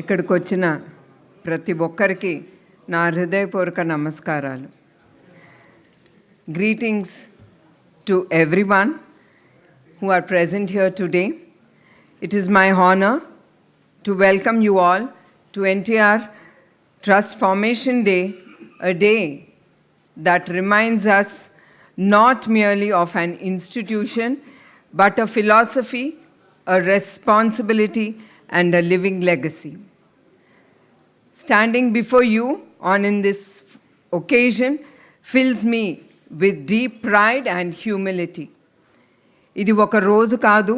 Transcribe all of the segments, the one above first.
ఇక్కడికి వచ్చిన ప్రతి ఒక్కరికి నా హృదయపూర్వక నమస్కారాలు. Greetings to everyone who are present here today. It is my honor to welcome you all to NTR Trust Formation Day, a day that reminds us not merely of an institution, but a philosophy, a responsibility, and a living legacy. Standing before you in this occasion fills me with deep pride and humility. ఇది ఒక రోజు కాదు,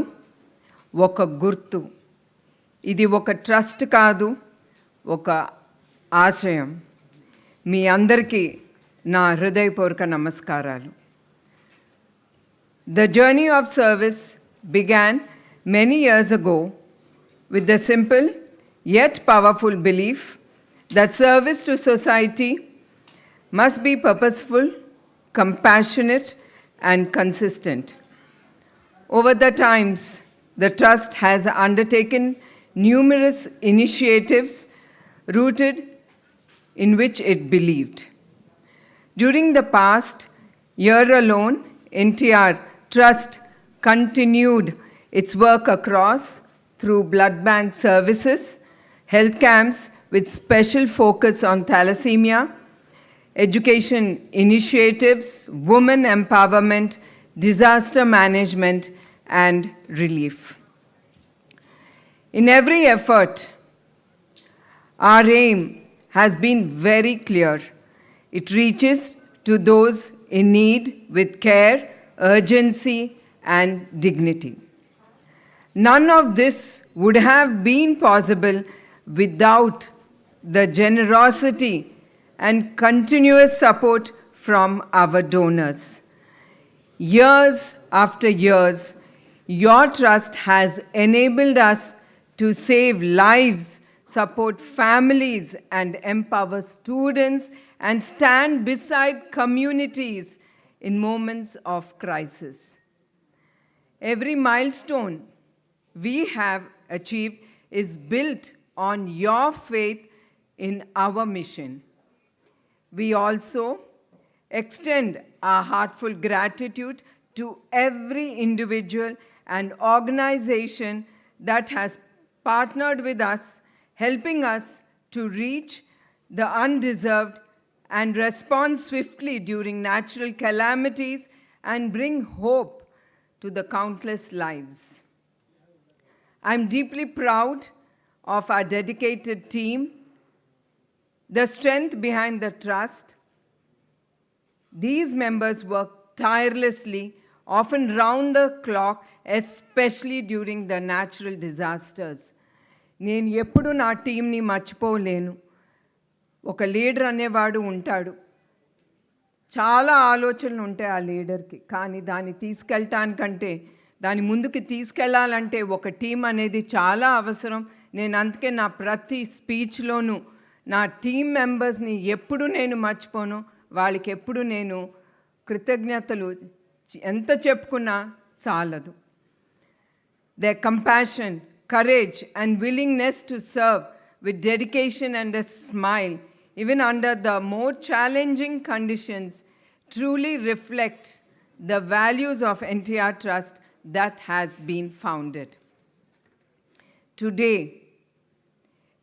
ఒక గుర్తు. ఇది ఒక trust కాదు, ఒక ఆశయం. మీ అందరికీ నా హృదయపూర్వక నమస్కారాలు. The journey of service began many years ago with the simple yet powerful belief that service to society must be purposeful, compassionate, and consistent. Over the times, the Trust has undertaken numerous initiatives rooted in which it believed. During the past year alone, NTR Trust continued its work across through blood bank services, health camps with special focus on thalassemia, education initiatives, women empowerment, disaster management, and relief. In every effort, our aim has been very clear. It reaches to those in need with care, urgency, and dignity. None of this would have been possible without the generosity and continuous support from our donors. Years after years, your trust has enabled us to save lives, support families, and empower students, and stand beside communities in moments of crisis. Every milestone we have achieved is built on your faith in our mission. We also extend our heartful gratitude to every individual and organization that has partnered with us, helping us to reach the undeserved and respond swiftly during natural calamities and bring hope to the countless lives. I'm deeply proud of our dedicated team, the strength behind the trust. These members work tirelessly, often round the clock, especially during the natural disasters. నేను ఎప్పుడు నా టీంని మర్చిపోలేను. ఒక leader అనేవాడు ఉంటాడు. చాలా ఆలోచనలు ఉంటాయి ఆ లీడర్కి, కానీ దాన్ని తీసుకెళ్ళటానికంటే దాని ముందుకు తీసుకెళ్ళాలంటే ఒక టీం అనేది చాలా అవసరం. నేను అందుకే నా ప్రతి స్పీచ్లోనూ నా టీం మెంబర్స్ని ఎప్పుడు నేను మర్చిపోను. వాళ్ళకి ఎప్పుడు నేను కృతజ్ఞతలు ఎంత చెప్పుకున్నా చాలదు. Their compassion, courage, and willingness to serve with dedication and a smile, even under the more challenging conditions, truly reflect the values of NTR Trust that has been founded. Today,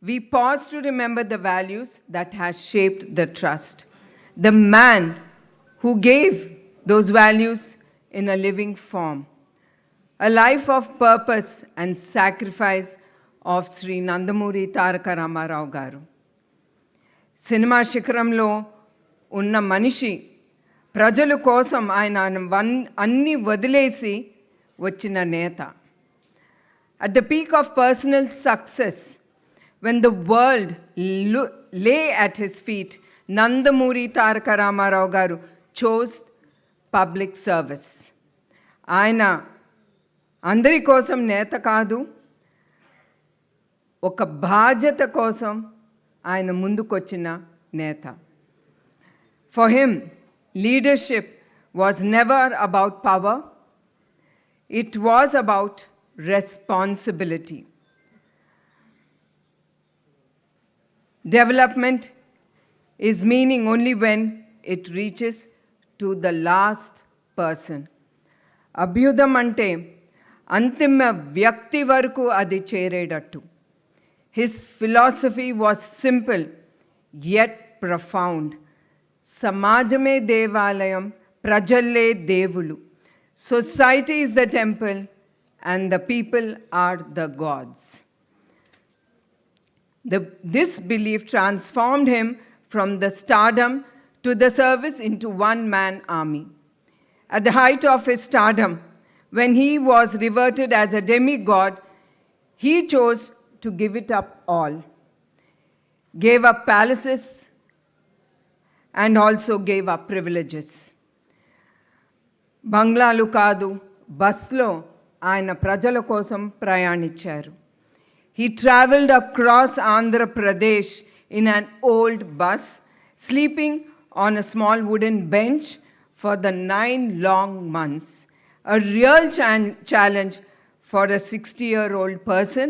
we pause to remember the values that has shaped the trust. The man who gave those values in a living form. A life of purpose and sacrifice of Sri Nandamuri Taraka Ramarao Garu. సినిమా శిఖరంలో ఉన్న మనిషి ప్రజల కోసం ఆయన అన్నీ వదిలేసి వచ్చిన నేత. At the peak of personal success, when the world lay at his feet, Nandamuri Taraka Ramarao Garu chose public service. ఆయన అందరి కోసం నేత కాదు, ఒక బాధ్యత కోసం ఆయన ముందుకొచ్చిన నేత. For him, leadership was never about power. It was about responsibility. Development is meaning only when it reaches to the last person. అభ్యుదం అంటే అంతిమ వ్యక్తి వరకు అది చేరేటట్టు. His philosophy was simple yet profound. సమాజమే దేవాలయం, ప్రజల్లే దేవులు. Society is the temple and the people are the gods. This belief transformed him from the stardom to the service into one-man army. At the height of his stardom, when he was revered as a demigod, he chose to give it up all. Gave up palaces and also gave up privileges. బంగ్లాలు కాదు, బస్లో ఆయన ప్రజల కోసం ప్రయాణించారు. He traveled across Andhra Pradesh in an old bus, sleeping on a small wooden bench for the 9 long months. A real challenge for a 60-year-old person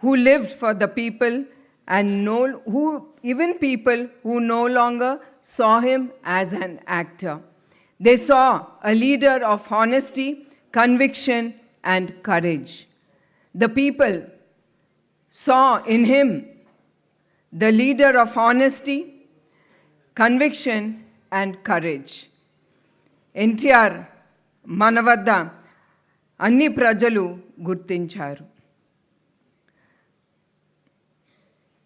who lived for the people and even people who no longer saw him as an actor. They saw a leader of honesty, conviction, and courage. The people saw in him the leader of honesty, conviction, and courage. NTR మన వద్ద అన్ని ప్రజలు గుర్తించారు.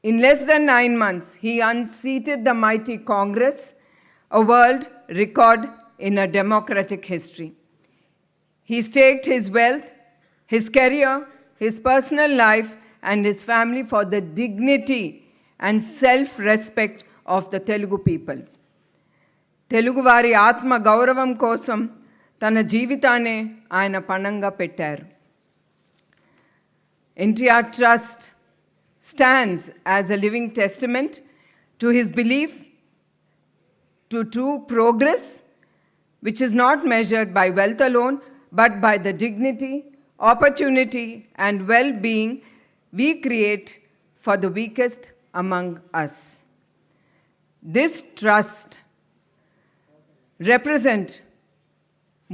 In less than 9 months, he unseated the mighty Congress, a world record in a democratic history. He staked his wealth, his career, his personal life, and his family for the dignity and self-respect of the Telugu people. తెలుగువారి ఆత్మ గౌరవం కోసం తన జీవితాన్ని ఆయన పణంగా పెట్టారు. NTR trust stands as a living testament to his belief to true progress, which is not measured by wealth alone, but by the dignity, opportunity, and well-being we create for the weakest among us. This trust represents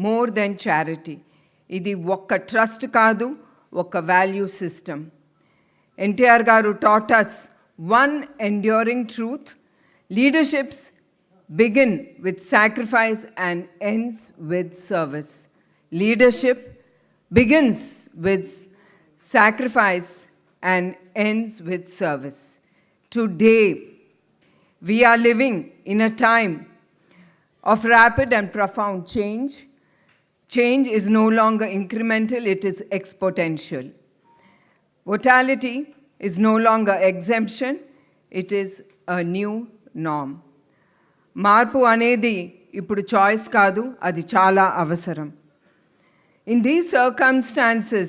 more than charity. ఇది ఒక్క trust కాదు, ఒక value system. NTR గారు taught us one enduring truth: leaderships begin with sacrifice and ends with service. Leadership begins with sacrifice and ends with service. Today, we are living in a time of rapid and profound change. Change is no longer incremental, it is exponential. Mortality is no longer exemption, it is a new norm. మార్పు అనేది ఇప్పుడు choice కాదు, అది చాలా అవసరం. In these circumstances,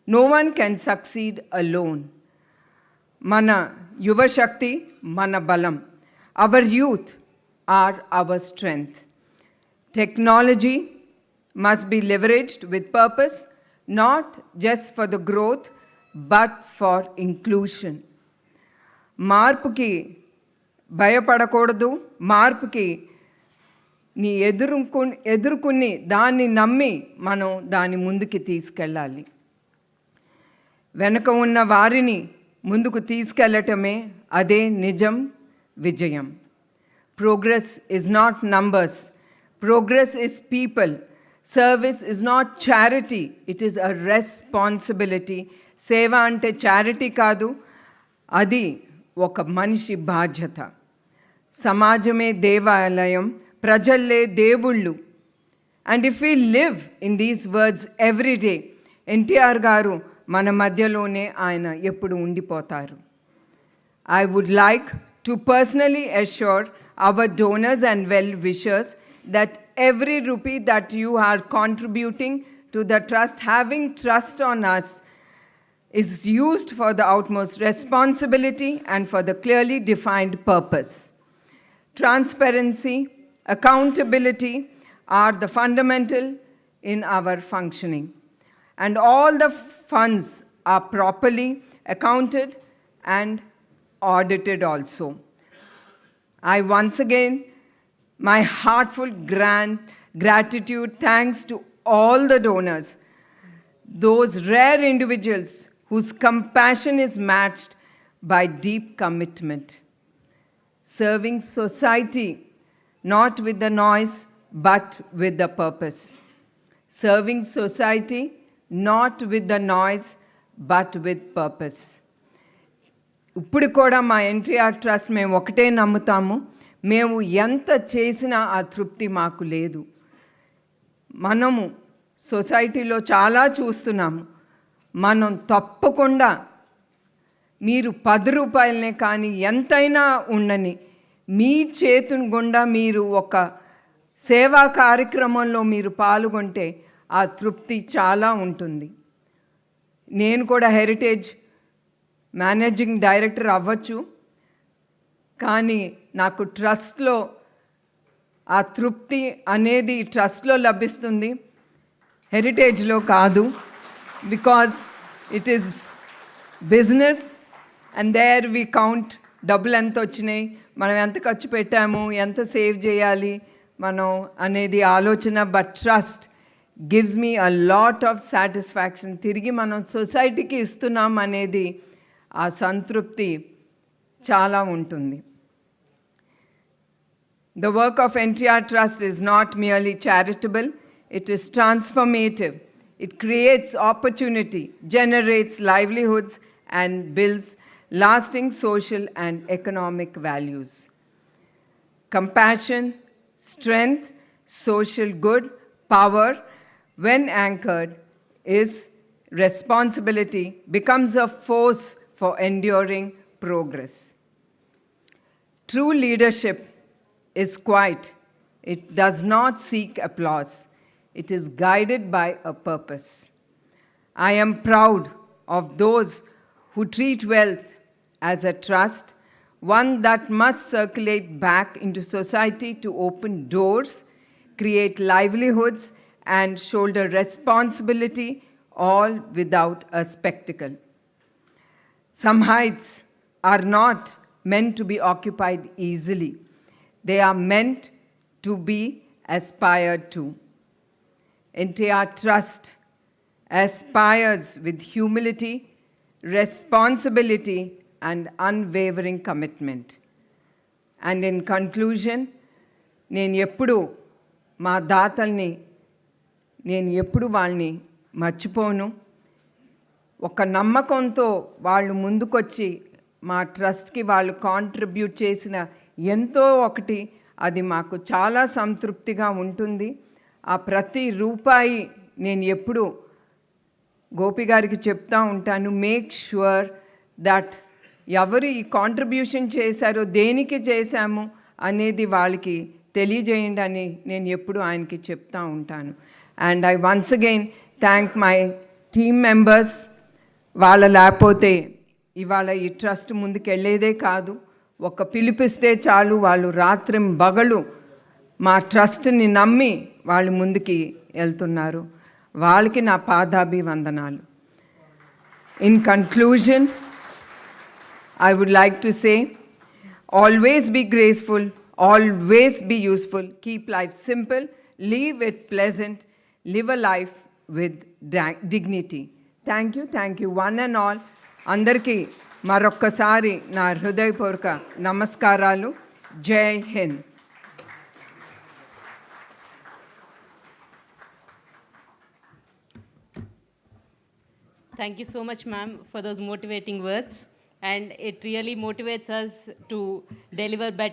no one can succeed alone. మన యువశక్తి మన బలం. Our youth are our strength. Technology must be leveraged with purpose, not just for the growth, but for inclusion. మార్పుకి భయపడకూడదు, మార్పుకి ఎదుర్కొని దాన్ని నమ్మి మనం దాని ముందుకి తీసుకెళ్ళాలి. వెనుక ఉన్న వారిని ముందుకు తీసుకెళ్ళటమే అదే నిజం విజయం. Progress is not numbers. Progress is people. Service is not charity. It is a responsibility. సేవ అంటే చారిటీ కాదు, అది ఒక మనిషి బాధ్యత. సమాజమే దేవాలయం, ప్రజల్లే దేవుళ్ళు. And if we live in these words every day, NTR గారు మన మధ్యలోనే ఆయన ఎప్పుడు ఉండిపోతారు. I would like to personally assure our donors and well-wishers that every rupee that you are contributing to the trust, having trust on us, is used for the utmost responsibility and for the clearly defined purpose. Transparency, accountability are the fundamental in our functioning, and all the funds are properly accounted and audited also. I once again, my heartful gratitude, thanks to all the donors, those rare individuals whose compassion is matched by deep commitment. Serving society, not with the noise, but with the purpose. Serving society, not with the noise, but with purpose. ఇప్పుడు కూడా మా NTR trust మేము ఒకటే నమ్ముతాము, మేము ఎంత చేసినా ఆ తృప్తి మాకు లేదు. మనము సొసైటీలో చాలా చూస్తున్నాము. మనం తప్పకుండా మీరు 10 రూపాయలనే కానీ ఎంతైనా ఉండని మీ చేతుని గుండా మీరు ఒక సేవా కార్యక్రమంలో మీరు పాల్గొంటే ఆ తృప్తి చాలా ఉంటుంది. నేను కూడా హెరిటేజ్ మేనేజింగ్ డైరెక్టర్ అవ్వచ్చు, కానీ నాకు ట్రస్ట్లో ఆ తృప్తి అనేది ట్రస్ట్లో లభిస్తుంది, హెరిటేజ్లో కాదు. Because it is business and there we count డబ్బులు ఎంత వచ్చినాయి, మనం ఎంత ఖర్చు పెట్టాము, ఎంత సేవ్ చేయాలి మనం అనేది ఆలోచన. But trust gives me a lot of satisfaction. తిరిగి మనం సొసైటీకి ఇస్తున్నాం అనేది ఆ సంతృప్తి చాలా ఉంటుంది. The work of NTR Trust is not merely charitable, it is transformative. It creates opportunity, generates livelihoods, and builds lasting social and economic values. Compassion, strength, social good, power, when anchored, is responsibility, becomes a force for enduring progress. True leadership is quiet. It does not seek applause. It is guided by a purpose. I am proud of those who treat wealth as a trust, one that must circulate back into society to open doors, create livelihoods, and shoulder responsibility, all without a spectacle. Some heights are not meant to be occupied easily. They are meant to be aspired to. NTR Trust aspires with humility, responsibility, and unwavering commitment. And in conclusion, నేను ఎప్పుడు మా దాతల్ని నేను ఎప్పుడు వాళ్ళని మర్చిపోను. ఒక నమ్మకంతో వాళ్ళు ముందుకొచ్చి మా ట్రస్ట్కి వాళ్ళు కాంట్రిబ్యూట్ చేసిన ఎంతో ఒకటి అది మాకు చాలా సంతృప్తిగా ఉంటుంది. ఆ ప్రతి రూపాయి నేను ఎప్పుడు గోపి గారికి చెప్తా ఉంటాను, మేక్ ష్యూర్ దట్ ఎవరు ఈ కాంట్రిబ్యూషన్ చేశారో దేనికి చేశాము అనేది వాళ్ళకి తెలియజేయండి అని నేను ఎప్పుడు ఆయనకి చెప్తా ఉంటాను. And I once again thank my team members. వాళ్ళ లేకపోతే ఇవాళ ఈ ట్రస్ట్ ముందుకు వెళ్ళేదే కాదు. ఒక పిలిపిస్తే చాలు వాళ్ళు రాత్రి బగలు మా ట్రస్ట్ని నమ్మి వాళ్ళు ముందుకి వెళ్తున్నారు. వాళ్ళకి నా పాదాభివందనాలు. In conclusion, I would like to say, always be graceful, always be useful, keep life simple, live it pleasant, live a life with dignity. Thank you, one and all. Andarki marokkasari na hrudayapurvaka namaskaralu. Jai Hind. Thank you so much, ma'am, for those motivating words. And it really motivates us to deliver better